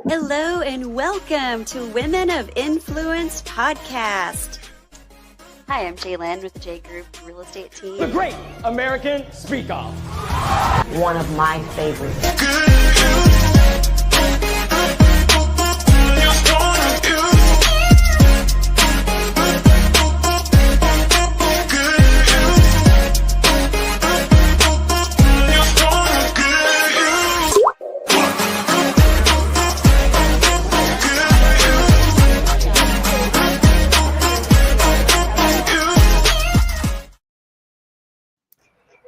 Hello and welcome to Women of Influence podcast. Hi, I'm JaLynn with the J Group Real Estate Team. The Great American Speak Off. One of my favorites.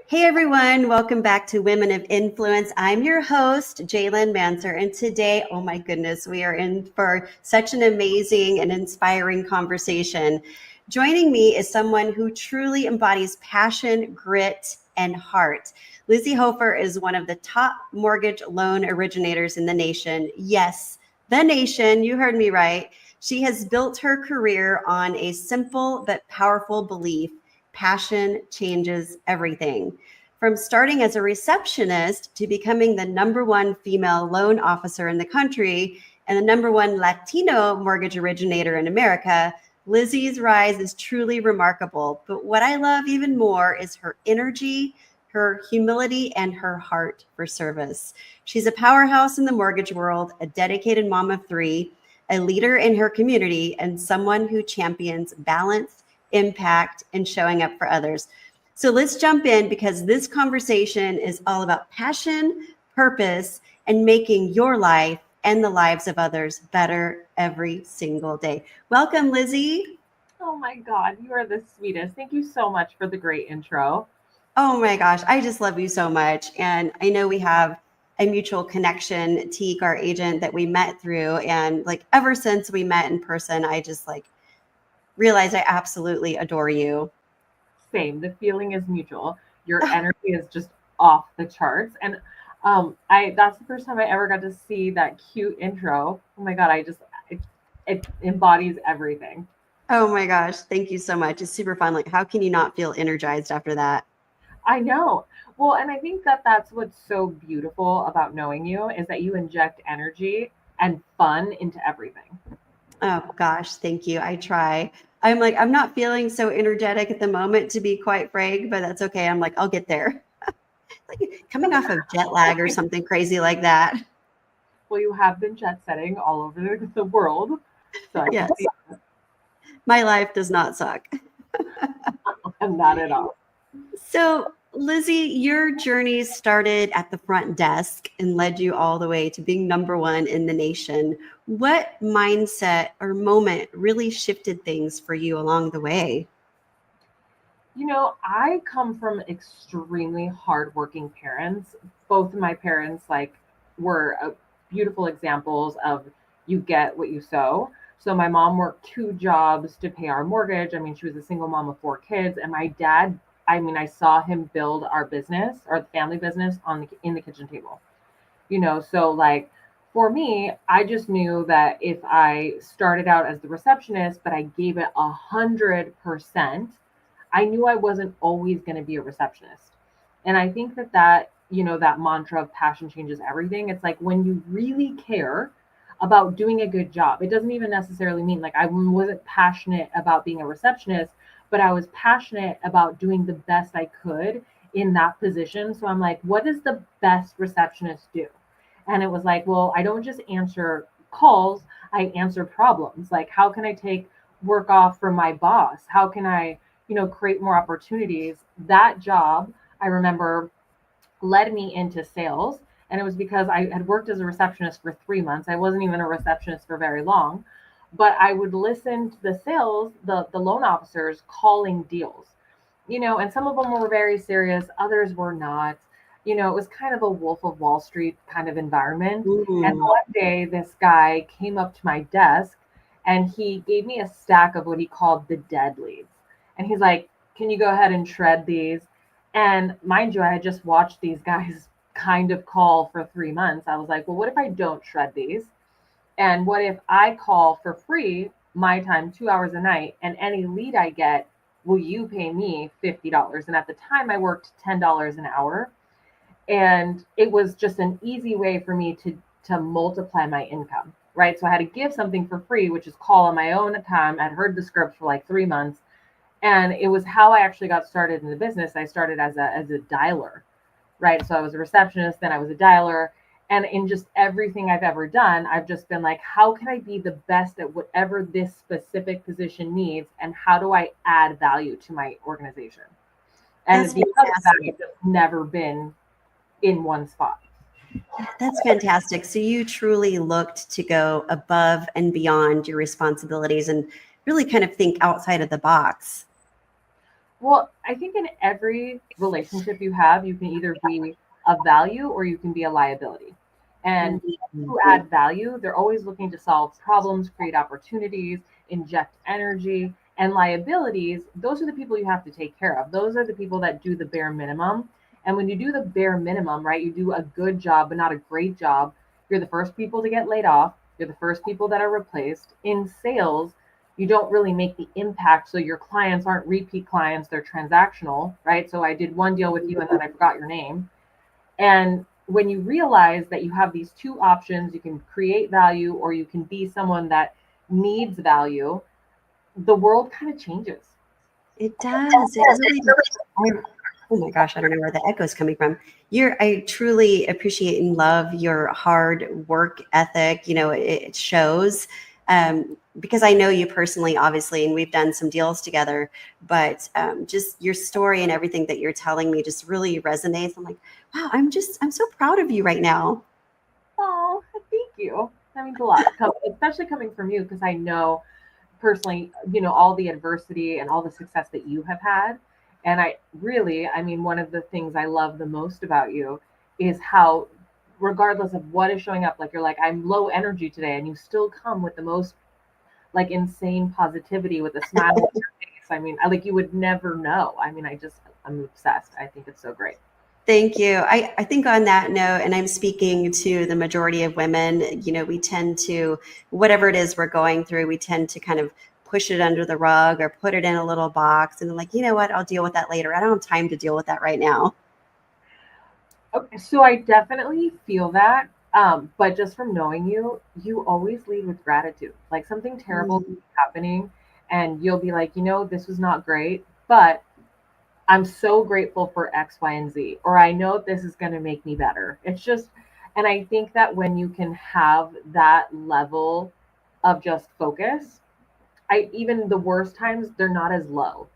Hey everyone, welcome back to Women of Influence. I'm your host, JaLynn Manser, and today, oh my goodness, we are in for such an amazing and inspiring conversation. Joining me is someone who truly embodies passion, grit, and heart. Lizy Hoeffer is one of the top mortgage loan originators in the nation. Yes, the nation, you heard me right. She has built her career on a simple but powerful belief: passion changes everything. From starting as a receptionist to becoming the #1 female loan officer in the country and the #1 Latino mortgage originator in America, Lizy's rise is truly remarkable. But what I love even more is her energy, her humility, and her heart for service. She's a powerhouse in the mortgage world, a dedicated mom of 3, a leader in her community, and someone who champions balance, impact, and showing up for others. So let's jump in, because this conversation is all about passion, purpose, and making your life and the lives of others better every single day. Welcome, Lizy. Oh my God, you are the sweetest. Thank you so much for the great intro. Oh my gosh, I just love you so much. And I know we have a mutual connection, Teak, our agent, that we met through. And like ever since we met in person, I just realize I absolutely adore you. Same. The feeling is mutual. Your energy is just off the charts. And that's the first time I ever got to see that cute intro. Oh my God, it embodies everything. Oh my gosh, thank you so much. It's super fun. Like, how can you not feel energized after that? I know. Well, and I think that that's what's so beautiful about knowing you, is that you inject energy and fun into everything. Oh gosh, thank you. I try. I'm not feeling so energetic at the moment, to be quite frank, but that's okay. I'm like, I'll get there. Like coming off of jet lag or something crazy like that. Well, you have been jet setting all over the world. So Yes. My life does not suck. And not at all. So, Lizy, your journey started at the front desk and led you all the way to being #1 in the nation. What mindset or moment really shifted things for you along the way? You know, I come from extremely hardworking parents. Both of my parents were beautiful examples of you get what you sow. So my mom worked 2 jobs to pay our mortgage. I mean, she was a single mom of 4 kids, and my dad, I saw him build our business, our family business, in the kitchen table. So for me, I just knew that if I started out as the receptionist, but I gave it 100%, I knew I wasn't always going to be a receptionist. And I think that mantra of passion changes everything. It's like when you really care about doing a good job, it doesn't even necessarily mean I wasn't passionate about being a receptionist, but I was passionate about doing the best I could in that position. So I'm like, what does the best receptionist do? And it was like, well, I don't just answer calls, I answer problems. Like, how can I take work off from my boss? How can I, create more opportunities? That job, I remember, led me into sales. And it was because I had worked as a receptionist for 3 months. I wasn't even a receptionist for very long, but I would listen to the loan officers calling deals, and some of them were very serious. Others were not. It was kind of a Wolf of Wall Street kind of environment. Ooh. And one day this guy came up to my desk and he gave me a stack of what he called the dead leads. And he's like, can you go ahead and shred these? And mind you, I had just watched these guys kind of call for 3 months. I was like, well, what if I don't shred these? And what if I call for free, my time, 2 hours a night, and any lead I get, will you pay me $50? And at the time I worked $10 an hour. And it was just an easy way for me to to multiply my income, right? So I had to give something for free, which is call on my own time. I'd heard the script for like 3 months. And it was how I actually got started in the business. I started as a dialer, right? So I was a receptionist, then I was a dialer. And in just everything I've ever done, I've just been like, how can I be the best at whatever this specific position needs? And how do I add value to my organization? And That's because of that, fantastic. I've just never been in one spot. That's fantastic. So you truly looked to go above and beyond your responsibilities and really kind of think outside of the box. Well, I think in every relationship you have, you can either be a value or you can be a liability. And Mhm. who add value, they're always looking to solve problems, create opportunities, inject energy. And liabilities, those are the people you have to take care of. Those are the people that do the bare minimum. And when you do the bare minimum, right, you do a good job, but not a great job, you're the first people to get laid off. You're the first people that are replaced. In sales, you don't really make the impact. So your clients aren't repeat clients, they're transactional, right? So I did one deal with you and then I forgot your name. And when you realize that you have these two options, you can create value or you can be someone that needs value, the world kind of changes. It does. It really does. I, oh my gosh, I don't know where the echo is coming from. I truly appreciate and love your hard work ethic. It shows because I know you personally, obviously, and we've done some deals together. But just your story and everything that you're telling me just really resonates. I'm like, wow, I'm so proud of you right now. Oh, thank you. That means a lot, especially coming from you, because I know personally, all the adversity and all the success that you have had. And I mean, one of the things I love the most about you is how, regardless of what is showing up, like you're like, I'm low energy today, and you still come with the most like insane positivity with a smile on your face. I mean, like you would never know. I mean, I'm obsessed. I think it's so great. Thank you. I think on that note, and I'm speaking to the majority of women, we tend to, whatever it is we're going through, we tend to kind of push it under the rug or put it in a little box and like, you know what, I'll deal with that later. I don't have time to deal with that right now. Okay, so I definitely feel that. But just from knowing you, you always lead with gratitude. Like something terrible Mhm. happening, and you'll be like, this was not great, but I'm so grateful for X, Y, and Z, or I know this is going to make me better. It's just, and I think that when you can have that level of just focus, even the worst times, they're not as low.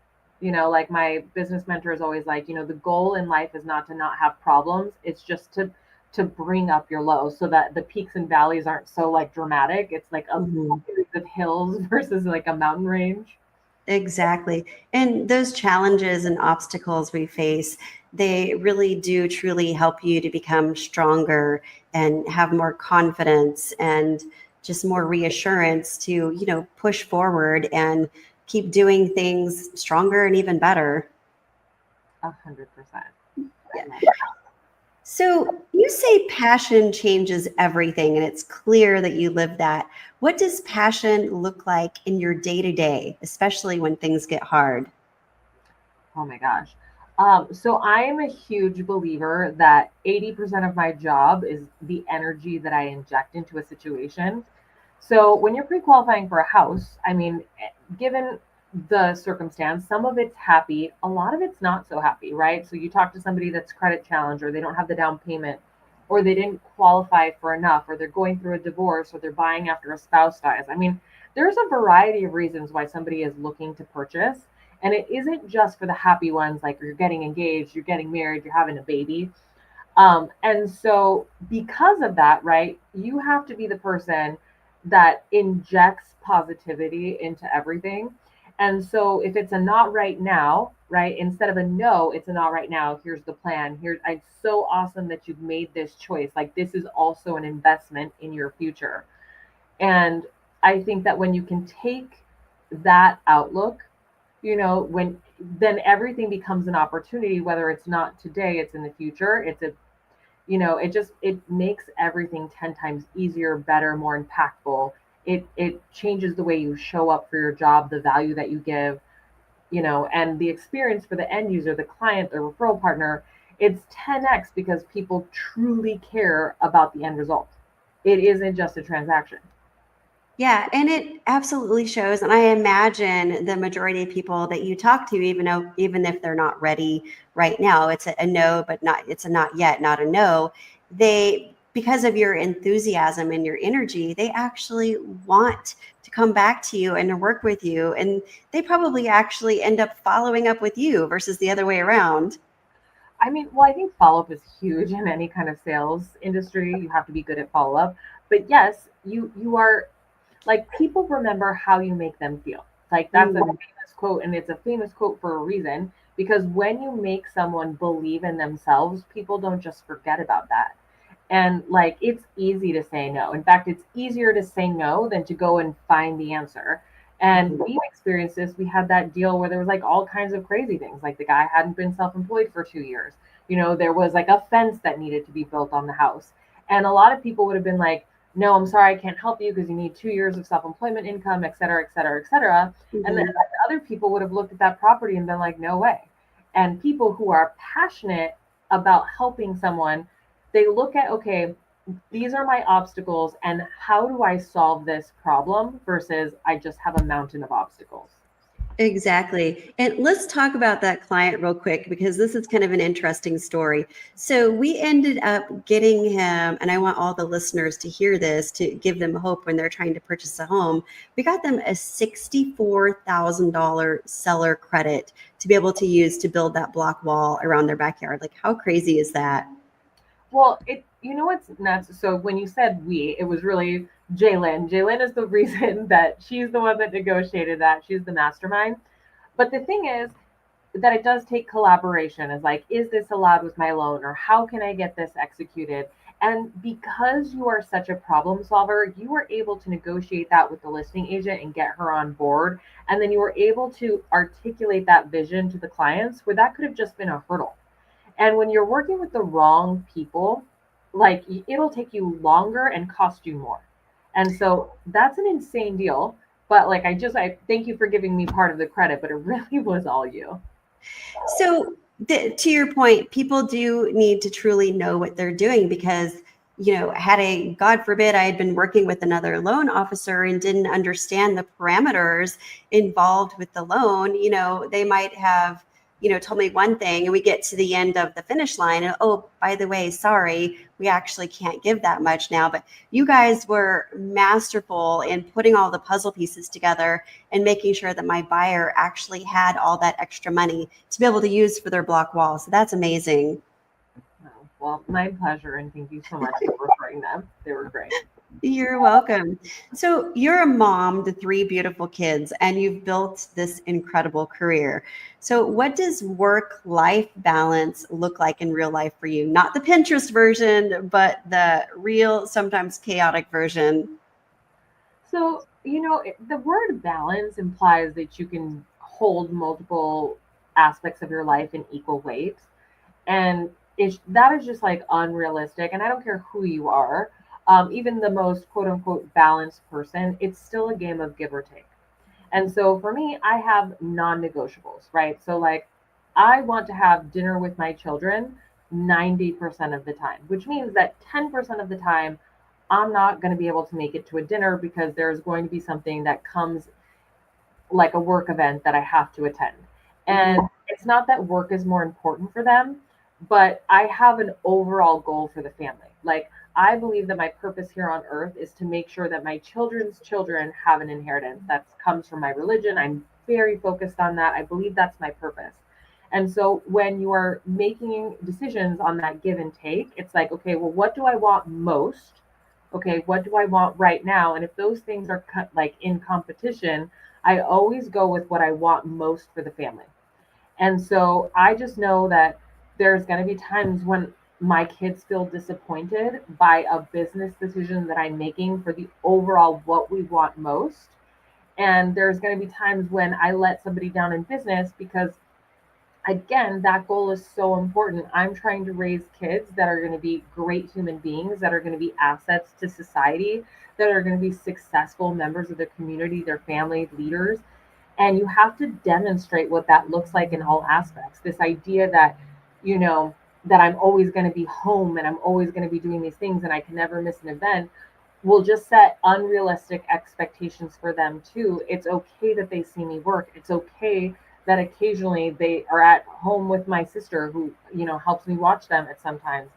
Like my business mentor is always like, the goal in life is not to not have problems. It's just to bring up your lows so that the peaks and valleys aren't so like dramatic. It's like a Mhm. series of hills versus like a mountain range. Exactly. And those challenges and obstacles we face, they really do truly help you to become stronger and have more confidence and just more reassurance to, push forward and keep doing things stronger and even better. 100%. Yeah. I love that. So you say passion changes everything, and it's clear that you live that. What does passion look like in your day to day, especially when things get hard? Oh my gosh. So I am a huge believer that 80% of my job is the energy that I inject into a situation. So when you're pre-qualifying for a house, I mean, given the circumstance, some of it's happy, a lot of it's not so happy, right? So you talk to somebody that's credit challenged, or they don't have the down payment, or they didn't qualify for enough, or they're going through a divorce, or they're buying after a spouse dies. I mean, there's a variety of reasons why somebody is looking to purchase. And it isn't just for the happy ones, like you're getting engaged, you're getting married, you're having a baby. And so, because of that, right, you have to be the person that injects positivity into everything. And so, if it's a not right now, right, instead of a no, it's a not right now. Here's the plan. It's so awesome that you've made this choice. Like, this is also an investment in your future. And I think that when you can take that outlook, when then everything becomes an opportunity, whether it's not today, it's in the future. It makes everything 10 times easier, better, more impactful. It changes the way you show up for your job, the value that you give, and the experience for the end user, the client, the referral partner. It's 10x because people truly care about the end result. it isn't just a transaction. Yeah, and it absolutely shows. And I imagine the majority of people that you talk to, even if they're not ready right now, it's a no, but not it's a not yet, not a no. They, because of your enthusiasm and your energy, they actually want to come back to you and to work with you. And they probably actually end up following up with you versus the other way around. I mean, well, I think follow up is huge in any kind of sales industry. You have to be good at follow up. But yes, you are like people remember how you make them feel. Like that's a Mm, famous quote, and it's a famous quote for a reason because when you make someone believe in themselves, people don't just forget about that. And like it's easy to say no. In fact, it's easier to say no than to go and find the answer. And mhm. we experienced this. We had that deal where there was like all kinds of crazy things. Like the guy hadn't been self-employed for 2 years. There was like a fence that needed to be built on the house. And a lot of people would have been like, no, I'm sorry, I can't help you because you need 2 years of self-employment income, et cetera, et cetera, et cetera. And then Mhm. other people would have looked at that property and been like, no way. And people who are passionate about helping someone, they look at, okay, these are my obstacles and how do I solve this problem versus I just have a mountain of obstacles. Exactly. And let's talk about that client real quick because this is kind of an interesting story. So we ended up getting him, and I want all the listeners to hear this to give them hope when they're trying to purchase a home. We got them a $64,000 seller credit to be able to use to build that block wall around their backyard. Like, how crazy is that? Well, what's nuts? So when you said we, it was really JaLynn. JaLynn is the reason that she's the one that negotiated that. She's the mastermind. But the thing is that it does take collaboration. Is like, is this allowed with my loan, or how can I get this executed? And because you are such a problem solver, you were able to negotiate that with the listing agent and get her on board. And then you were able to articulate that vision to the clients where that could have just been a hurdle. And when you're working with the wrong people, like it'll take you longer and cost you more. And so that's an insane deal. But like I thank you for giving me part of the credit, but it really was all you. So, to your point, people do need to truly know what they're doing because, had a, God forbid, I had been working with another loan officer and didn't understand the parameters involved with the loan, they might have, told me one thing and we get to the end of the finish line and, oh, by the way, sorry, we actually can't give that much now. But you guys were masterful in putting all the puzzle pieces together and making sure that my buyer actually had all that extra money to be able to use for their block wall. So that's amazing. Oh, well, my pleasure, and thank you so much for referring them. They were great. You're welcome. So you're a mom to three beautiful kids and you've built this incredible career. So what does work-life balance look like in real life for you? Not the Pinterest version, but the real, sometimes chaotic version. So, the word balance implies that you can hold multiple aspects of your life in equal weight. And that is just like unrealistic. And I don't care who you are, even the most quote unquote balanced person, it's still a game of give or take. And so for me, I have non negotiables, right? So, like, I want to have dinner with my children 90% of the time, which means that 10% of the time, I'm not going to be able to make it to a dinner because there's going to be something that comes like a work event that I have to attend. Mhm. And it's not that work is more important for them, but I have an overall goal for the family. Like, I believe that my purpose here on earth is to make sure that my children's children have an inheritance that comes from my religion. I'm very focused on that. I believe that's my purpose. And so when you are making decisions on that give and take, it's like, okay, well, what do I want most? Okay, what do I want right now? And if those things are like in competition, I always go with what I want most for the family. And so I just know that there's going to be times when my kids feel disappointed by a business decision that I'm making for the overall what we want most. And there's going to be times when I let somebody down in business because, again, that goal is so important. I'm trying to raise kids that are going to be great human beings, that are going to be assets to society, that are going to be successful members of the community, their family, leaders. And you have to demonstrate what that looks like in all aspects. This idea that, you know, that I'm always going to be home and I'm always going to be doing these things and I can never miss an event. will just set unrealistic expectations for them too. It's okay that they see me work. It's okay that occasionally they are at home with my sister who, helps me watch them at sometimes.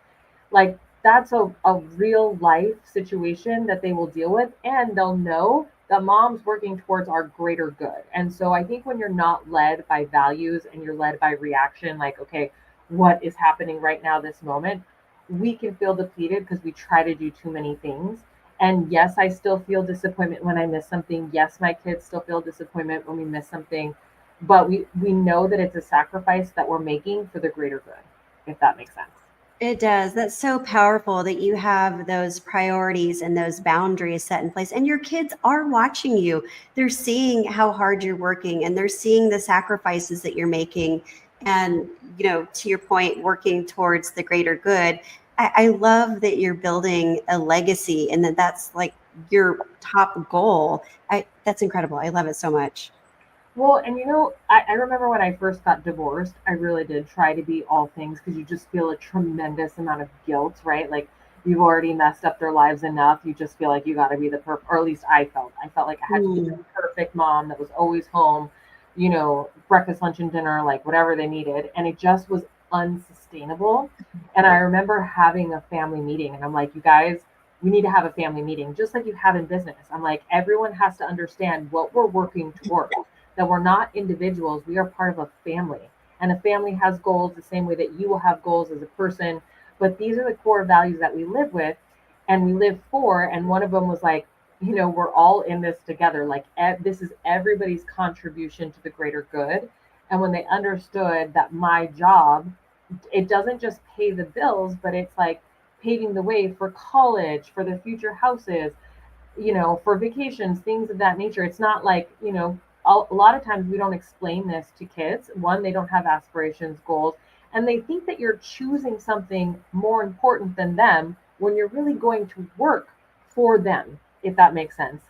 Like that's a real life situation that they will deal with, and they'll know that mom's working towards our greater good. And so I think when you're not led by values and you're led by reaction, like, okay, what is happening right now, this moment, we can feel depleted because we try to do too many things. And yes, I still feel disappointment when I miss something. Yes, my kids still feel disappointment when we miss something. But we know that it's a sacrifice that we're making for the greater good, if that makes sense. It does. That's so powerful that you have those priorities and those boundaries set in place. And your kids are watching you. They're seeing how hard you're working and they're seeing the sacrifices that you're making. And, to your point, working towards the greater good. I love that you're building a legacy and that's like your top goal. That's incredible. I love it so much. Well, and I remember when I first got divorced, I really did try to be all things because you just feel a tremendous amount of guilt, right? Like you've already messed up their lives enough. You just feel like you got to be the perfect, or at least I felt. I felt like I had to be the perfect mom that was always home, breakfast, lunch, and dinner, like whatever they needed. And it just was unsustainable. And I remember having a family meeting, and I'm like, you guys, we need to have a family meeting, just like you have in business. I'm like, everyone has to understand what we're working towards, that we're not individuals, we are part of a family. And a family has goals the same way that you will have goals as a person. But these are the core values that we live with and we live for. And one of them was like, we're all in this together. Like this is everybody's contribution to the greater good. And when they understood that my job, it doesn't just pay the bills, but it's like paving the way for college, for their future houses, for vacations, things of that nature. It's not like, a lot of times we don't explain this to kids. One, they don't have aspirations, goals, and they think that you're choosing something more important than them when you're really going to work for them, if that makes sense.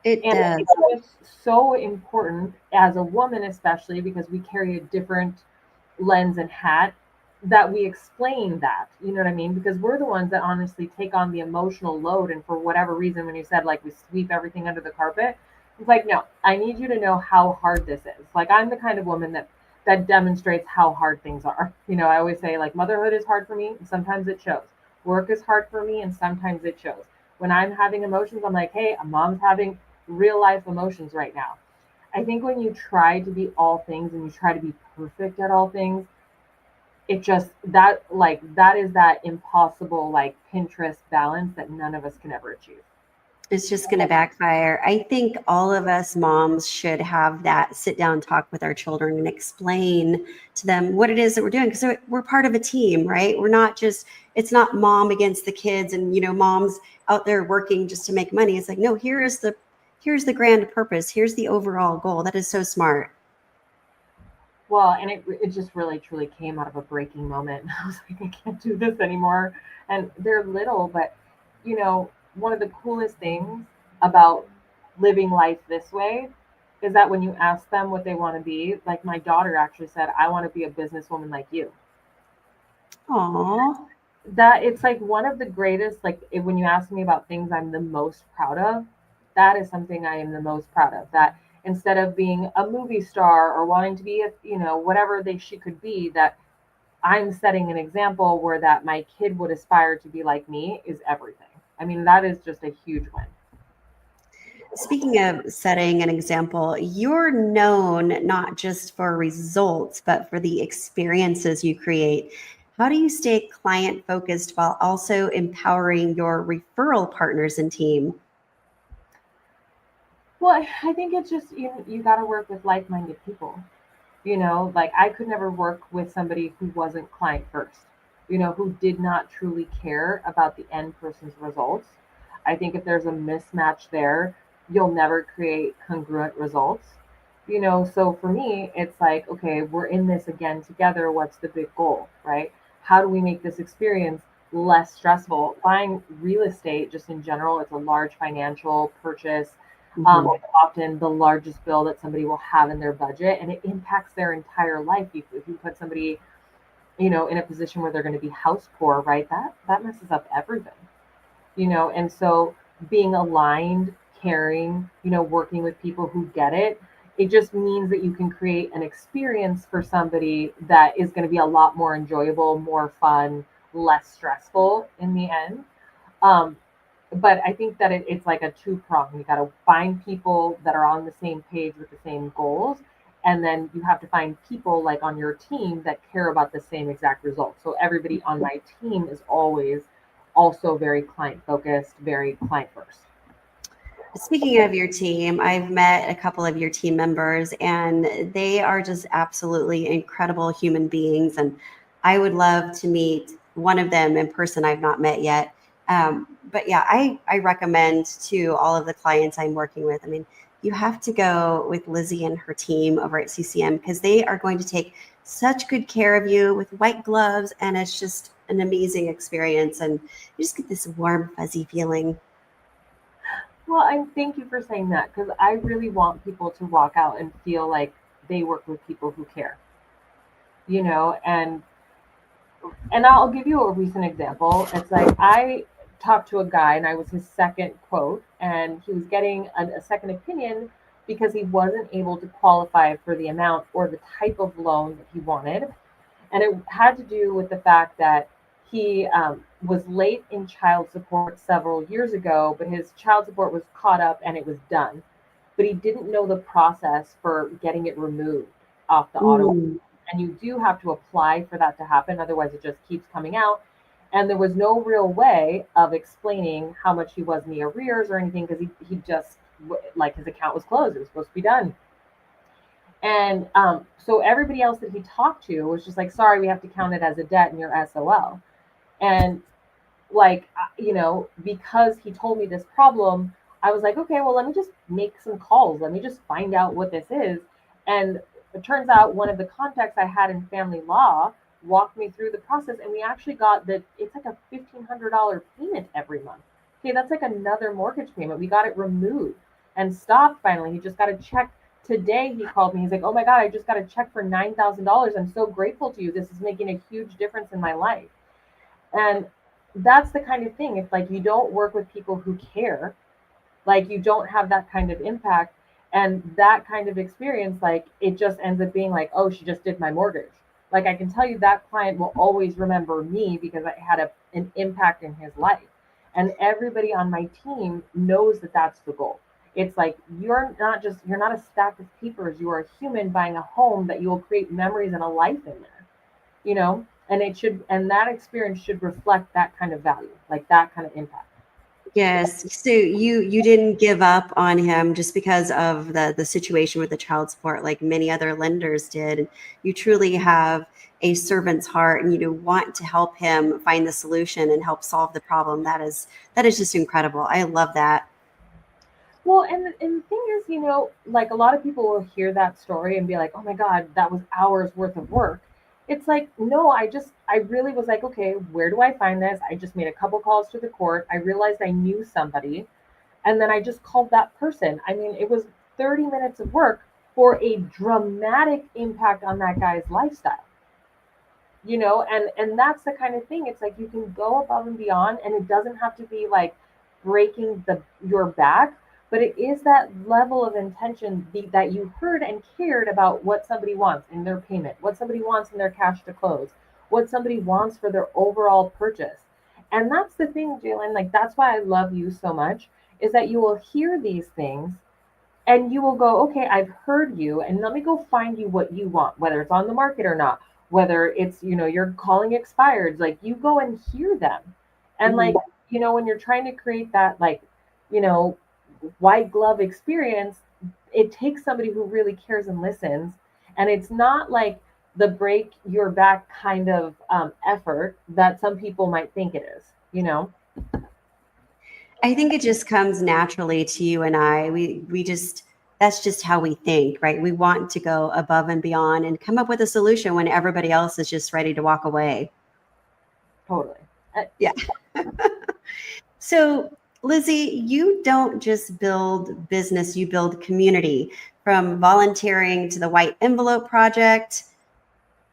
It And does. it's so important as a woman, especially because we carry a different lens and hat, that we explain that, you know what I mean? Because we're the ones that honestly take on the emotional load. And for whatever reason, when you said like we sweep everything under the carpet, it's like, no, I need you to know how hard this is. Like I'm the kind of woman that demonstrates how hard things are. I always say like motherhood is hard for me and sometimes it shows. Work is hard for me and sometimes it shows. When I'm having emotions, I'm like, hey, a mom's having real life emotions right now. I think when you try to be all things and you try to be perfect at all things, it just that is that impossible like Pinterest balance that none of us can ever achieve. It's just going to backfire. I think all of us moms should have that sit down talk with our children and explain to them what it is that we're doing. Because we're part of a team, right? It's not mom against the kids and, mom's out there working just to make money. It's like, no, here's the grand purpose. Here's the overall goal. That is so smart. Well, and it just really truly came out of a breaking moment. I was like, I can't do this anymore. And they're little, but one of the coolest things about living life this way is that when you ask them what they want to be, like my daughter actually said, I want to be a businesswoman like you. Aww. That it's like one of the greatest, like when you ask me about things I'm the most proud of, that is something I am the most proud of. That instead of being a movie star or wanting to be whatever she could be, that I'm setting an example where that my kid would aspire to be like me is everything. I mean, that is just a huge win. Speaking of setting an example, you're known not just for results, but for the experiences you create. How do you stay client focused while also empowering your referral partners and team? Well, I think it's just you got to work with like-minded people. Like I could never work with somebody who wasn't client first, who did not truly care about the end person's results. I think if there's a mismatch there, you'll never create congruent results. So for me, it's like, okay, we're in this again together. What's the big goal, right? How do we make this experience less stressful? Buying real estate, just in general, it's a large financial purchase. Mhm. It's often the largest bill that somebody will have in their budget, and it impacts their entire life. If you put somebody, in a position where they're going to be house poor, right? That messes up everything. And so being aligned, caring, working with people who get it. It just means that you can create an experience for somebody that is going to be a lot more enjoyable, more fun, less stressful in the end. Um, but I think that it's like a two prong. You got to find people that are on the same page with the same goals. And then you have to find people like on your team that care about the same exact results. So everybody on my team is always also very client focused, very client first. Speaking of your team, I've met a couple of your team members, and they are just absolutely incredible human beings. And I would love to meet one of them in person. I've not met yet. But yeah, I recommend to all of the clients I'm working with. I mean, you have to go with Lizy and her team over at CCM because they are going to take such good care of you with white gloves. And it's just an amazing experience. And you just get this warm, fuzzy feeling. Well, I thank you for saying that because I really want people to walk out and feel like they work with people who care, and I'll give you a recent example. It's like I talked to a guy and I was his second quote, and he was getting a second opinion because he wasn't able to qualify for the amount or the type of loan that he wanted. And it had to do with the fact that he was late in child support several years ago, but his child support was caught up and it was done. But he didn't know the process for getting it removed off the auto. Mm. And you do have to apply for that to happen. Otherwise, it just keeps coming out. And there was no real way of explaining how much he was in the arrears or anything because he just, like, his account was closed. It was supposed to be done. And so everybody else that he talked to was just like, sorry, we have to count it as a debt and you're SOL. And like, because he told me this problem, I was like, okay, well, let me just make some calls. Let me just find out what this is. And it turns out one of the contacts I had in family law walked me through the process. And we actually got it's like a $1,500 payment every month. Okay, that's like another mortgage payment. We got it removed and stopped finally. He just got a check today. He called me. He's like, oh my God, I just got a check for $9,000. I'm so grateful to you. This is making a huge difference in my life. And that's the kind of thing. If like you don't work with people who care, like you don't have that kind of impact and that kind of experience, like it just ends up being like, oh, she just did my mortgage. Like I can tell you that client will always remember me because I had an impact in his life. And everybody on my team knows that that's the goal. It's like you're not a stack of papers. You are a human buying a home that you will create memories and a life in there, and that experience should reflect that kind of value, like that kind of impact. Yes. So you didn't give up on him just because of the situation with the child support like many other lenders did. You truly have a servant's heart and you want to help him find the solution and help solve the problem. That is just incredible. I love that. Well, and the thing is, like a lot of people will hear that story and be like, oh my God, that was hours worth of work. It's like, no, I really was like, okay, where do I find this? I just made a couple calls to the court. I realized I knew somebody. And then I just called that person. I mean, it was 30 minutes of work for a dramatic impact on that guy's lifestyle. And that's the kind of thing. It's like you can go above and beyond, and it doesn't have to be like breaking your back, but it is that level of intention that you heard and cared about what somebody wants in their payment, what somebody wants in their cash to close, what somebody wants for their overall purchase. And that's the thing, JaLynn, like that's why I love you so much, is that you will hear these things and you will go, okay, I've heard you, and let me go find you what you want, whether it's on the market or not, whether it's, you're calling expireds, like you go and hear them. And like, when you're trying to create that, like, you know, white glove experience, it takes somebody who really cares and listens. And it's not like the break your back kind of effort that some people might think it is. I think it just comes naturally to you and I. We just that's just how we think, right? We want to go above and beyond and come up with a solution when everybody else is just ready to walk away. Totally. Yeah. So, Lizy, you don't just build business, you build community from volunteering to the White Envelope Project.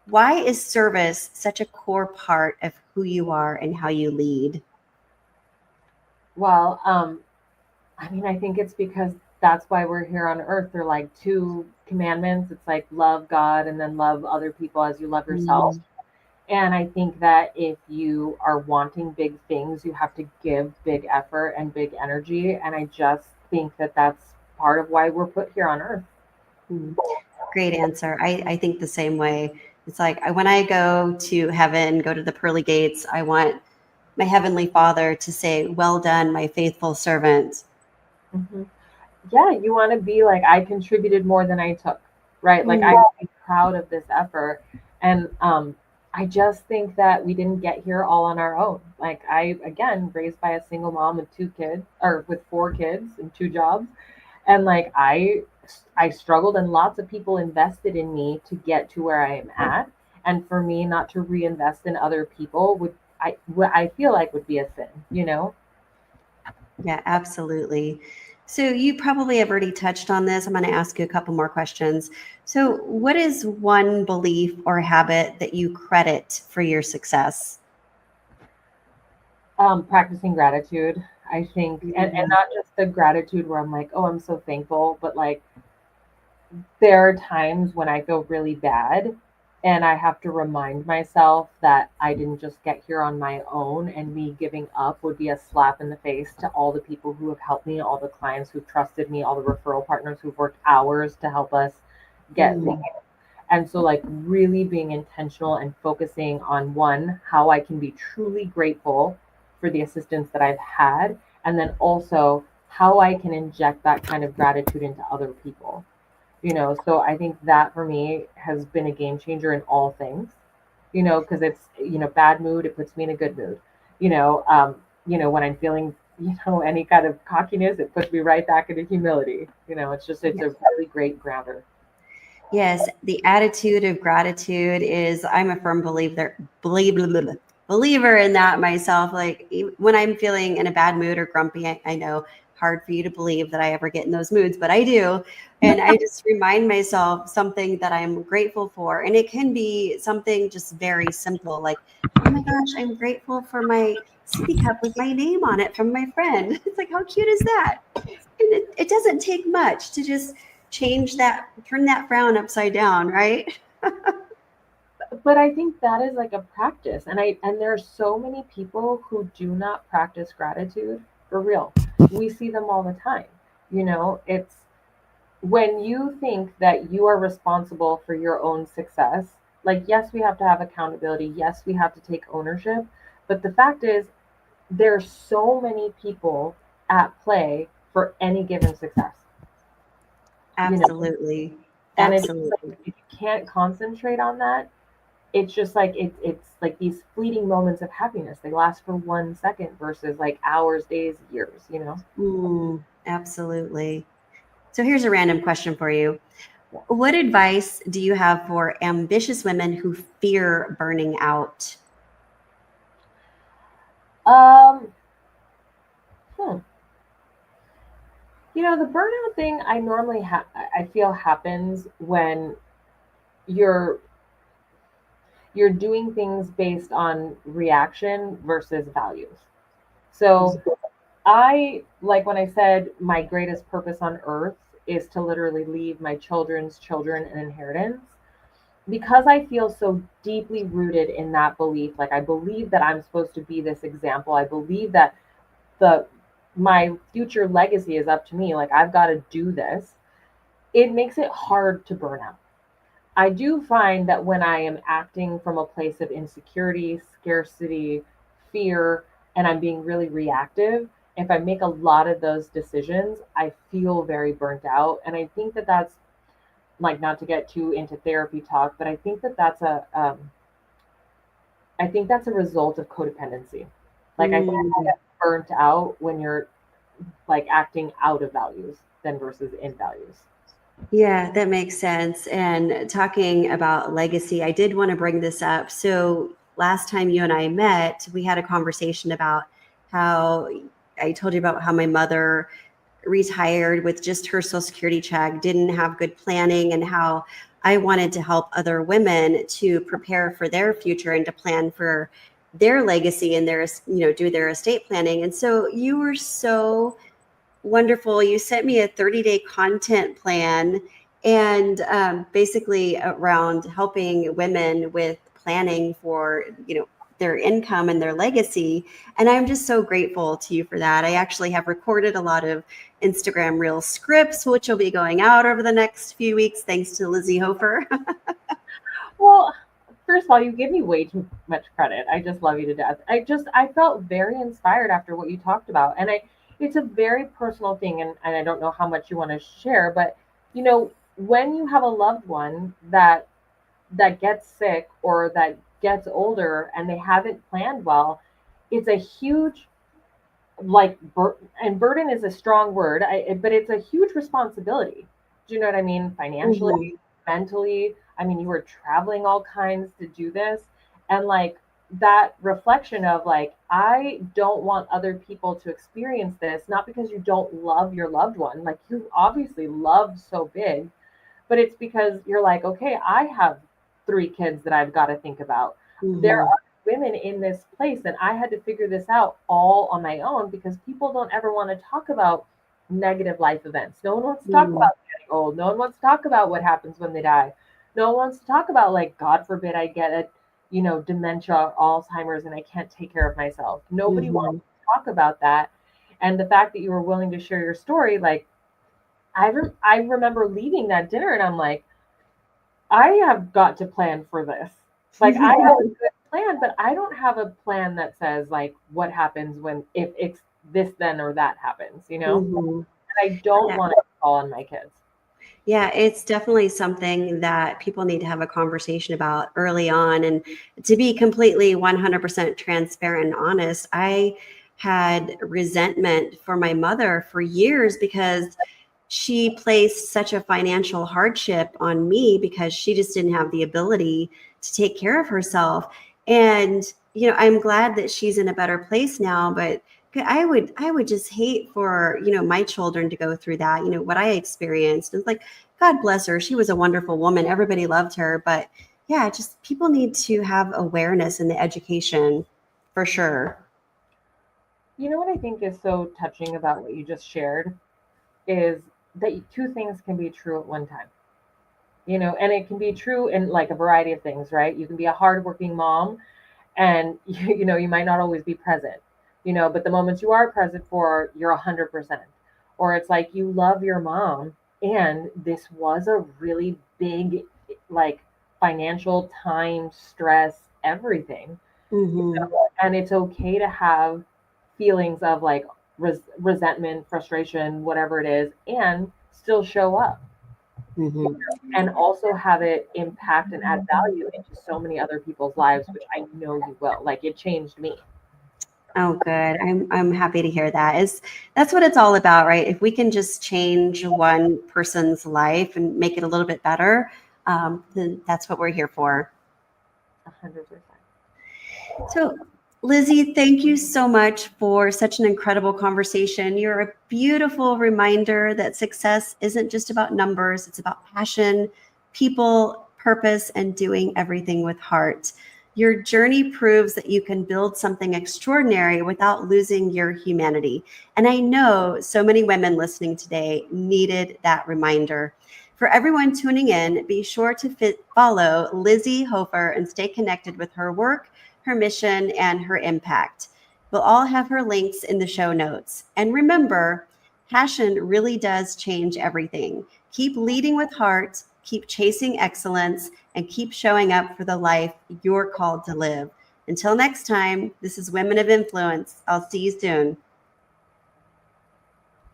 Why is service such a core part of who you are and how you lead? Well, I mean, I think it's because that's why we're here on earth. They're like two commandments. It's like love God and then love other people as you love yourself. Mm. And I think that if you are wanting big things, you have to give big effort and big energy. And I just think that that's part of why we're put here on earth. Mm. Great answer. I think the same way. It's like when I go to heaven, go to the pearly gates, I want my heavenly Father to say, "Well done, my faithful servant." Mhm. Yeah, you want to be like, I contributed more than I took, right? Like, Mm. I'm proud of this effort. And I just think that we didn't get here all on our own. Like, I, again, raised by a single mom with two kids, or with four kids and two jobs. And like, I struggled, and lots of people invested in me to get to where I am at. And for me not to reinvest in other people what I feel like would be a sin, you know? Yeah, absolutely. So you probably have already touched on this. I'm going to ask you a couple more questions. So, what is one belief or habit that you credit for your success? Practicing gratitude, I think, and Mm. not just the gratitude where I'm like, oh, I'm so thankful, but like there are times when I feel really bad and I have to remind myself that I didn't just get here on my own, and me giving up would be a slap in the face to all the people who have helped me, all the clients who've trusted me, all the referral partners who've worked hours to help us get things. Mm. And so, like, really being intentional and focusing on one, how I can be truly grateful for the assistance that I've had, and then also how I can inject that kind of gratitude into other people. So I think that for me has been a game changer in all things, because it's, bad mood, it puts me in a good mood. When I'm feeling, any kind of cockiness, it puts me right back into humility. It's Yeah. a really great grounder. Yes, the attitude of gratitude is, I'm a firm believer in that myself. Like when I'm feeling in a bad mood or grumpy, I know hard for you to believe that I ever get in those moods, but I do. And I just remind myself something that I'm grateful for. And it can be something just very simple, like, oh my gosh, I'm grateful for my sippy cup with my name on it from my friend. It's like, how cute is that? And it doesn't take much to just change that, turn that frown upside down, right? But I think that is like a practice, and there are so many people who do not practice gratitude for real. We see them all the time. It's when you think that you are responsible for your own success. Like, yes, we have to have accountability, yes, we have to take ownership, but the fact is there's so many people at play for any given success. you know Absolutely. and it's just like, Absolutely. if you can't concentrate on that, it's just like it's like these fleeting moments of happiness. They last for 1 second versus like hours, days, years. Absolutely. So here's a random question for you. What advice do you have for ambitious women who fear burning out? um hmm. The burnout thing, I normally I feel happens when you're you're doing things based on reaction versus values. So I, like when I said my greatest purpose on earth is to literally leave my children's children an inheritance, because I feel so deeply rooted in that belief. Like, I believe that I'm supposed to be this example. I believe that the my future legacy is up to me. Like, I've got to do this. It makes it hard to burn out. I do find that when I am acting from a place of insecurity, scarcity, fear, and I'm being really reactive, if I make a lot of those decisions, I feel very burnt out. And I think that that's, like, not to get too into therapy talk, but I think that's a result of codependency. Like, I think you Mm. get burnt out when you're like acting out of values than versus in values. Yeah, that makes sense. And talking about legacy, I did want to bring this up. So last time you and I met, we had a conversation about how I told you about how my mother retired with just her social security check, didn't have good planning, and how I wanted to help other women to prepare for their future and to plan for their legacy and their, do their estate planning. And so you were so wonderful. You sent me a 30-day content plan, and basically around helping women with planning for, their income and their legacy. And I'm just so grateful to you for that. I actually have recorded a lot of Instagram reel scripts, which will be going out over the next few weeks, thanks to Lizy Hoeffer. Well, first of all, you give me way too much credit. I just love you to death. I felt very inspired after what you talked about. And it's a very personal thing, and I don't know how much you want to share, but when you have a loved one that gets sick or that gets older and they haven't planned well, it's a huge and burden is a strong word, but it's a huge responsibility. Do you know what I mean? Financially, Mhm. mentally. I mean, you were traveling all kinds to do this. And like that reflection of like, I don't want other people to experience this, not because you don't love your loved one. Like you obviously love so big, but it's because you're like, okay, I have 3 kids that I've got to think about. There Mhm. are women in this place, and I had to figure this out all on my own because people don't ever want to talk about negative life events. No one wants to talk Mhm. about getting old. No one wants to talk about what happens when they die. No one wants to talk about, like, God forbid I get dementia, Alzheimer's, and I can't take care of myself. Nobody wants Mhm. to talk about that. And the fact that you were willing to share your story, like, I remember leaving that dinner and I'm like, I have got to plan for this. Like I have a good plan, but I don't have a plan that says like what happens when if it's this then or that happens, Mhm. And I don't Yeah. want to fall on my kids. Yeah, it's definitely something that people need to have a conversation about early on. And to be completely 100% transparent and honest, I had resentment for my mother for years because she placed such a financial hardship on me because she just didn't have the ability to take care of herself. And, I'm glad that she's in a better place now, but I would just hate for, my children to go through that, what I experienced. It's like, God bless her. She was a wonderful woman. Everybody loved her. But yeah, just people need to have awareness in the education for sure. You know what I think is so touching about what you just shared is that two things can be true at one time. And it can be true in like a variety of things, right? You can be a hardworking mom and you might not always be present, but the moments you are present for, you're 100%. Or it's like you love your mom and this was a really big like financial time stress everything, Hmm. and it's okay to have feelings of like resentment, frustration, whatever it is, and still show up Hmm. and also have it impact and add value into so many other people's lives, which I know you will. Like it changed me. Oh, good. I'm happy to hear that. That's what it's all about, right? If we can just change one person's life and make it a little bit better, then that's what we're here for. 100%. So, Lizy, thank you so much for such an incredible conversation. You're a beautiful reminder that success isn't just about numbers, it's about passion, people, purpose, and doing everything with heart. Your journey proves that you can build something extraordinary without losing your humanity. And I know so many women listening today needed that reminder. For everyone tuning in, be sure to follow Lizy Hoeffer and stay connected with her work, her mission, and her impact. We'll all have her links in the show notes. And remember, passion really does change everything. Keep leading with heart, keep chasing excellence, and keep showing up for the life you're called to live. Until next time, this is Women of Influence. I'll see you soon.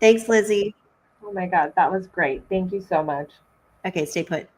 Thanks, Lizy. Oh my God, that was great. Thank you so much. Okay, stay put.